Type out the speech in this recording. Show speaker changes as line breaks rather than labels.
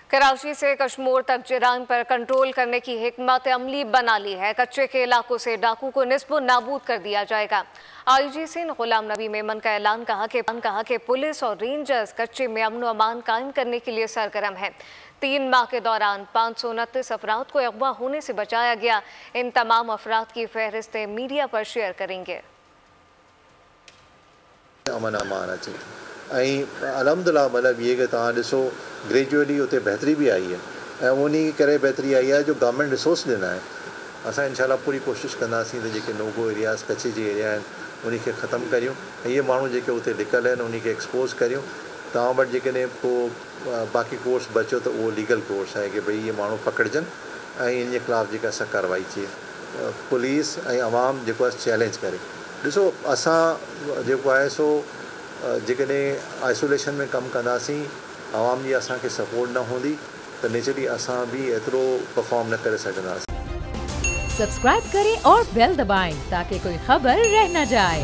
कराची से कश्मीर तक जराइम पर कंट्रोल करने की हिकमत अमली बना ली है। कच्चे के इलाकों से डाकू को निस्बो नाबूद कर दिया जाएगा। आईजी सिंध गुलाम नबी मेमन का ऐलान कहा कि पुलिस और रेंजर्स कच्चे में अमन अमान कायम करने के लिए सरगर्म है। 3 माह के दौरान 529 अफराद को अगवा होने से बचाया गया। इन तमाम अफराद की फहरिस्तें मीडिया पर शेयर करेंगे।
अमन अमान अचे अलहमदिल्ला मतलब ये कि तव्हां ॾिसो ग्रेजुअली उते बहितरी भी आई है ऐं उन करे बहितरी आई है जो गवर्नमेंट रिसोर्स ॾिना है। असां इंशाल्लाह पूरी कोशिशि कंदासीं त जेके नोगो एरियाज़ कच्छ जे एरिया आहिनि उन खे ख़तमु करियूं ऐं इहे माण्हू जेके उते लिकल आहिनि उन खे एक्सपोज़ करियूं। तव्हां वटि जेकॾहिं पोइ बाक़ी कोर्स बचियो त उहो लीगल कोर्स आहे कि भई इहे माण्हू पकड़जनि ऐं इन जे ख़िलाफ़ु जेका असां कार्रवाई थिए। पुलिस ऐं आवाम जेको आहे चैलेंज करे ॾिसो असां जेको आहे सो जेकॾहिं आइसोलेशन में कमु कंदासीं आवाम जी असांखे सपोर्ट न हूंदी तो नेचुरली असां भी एतिरो परफॉर्म न करे सघंदासीं।
सब्सक्राइब करें और बेल दबाएं ताकि कोई खबर रह न जाए।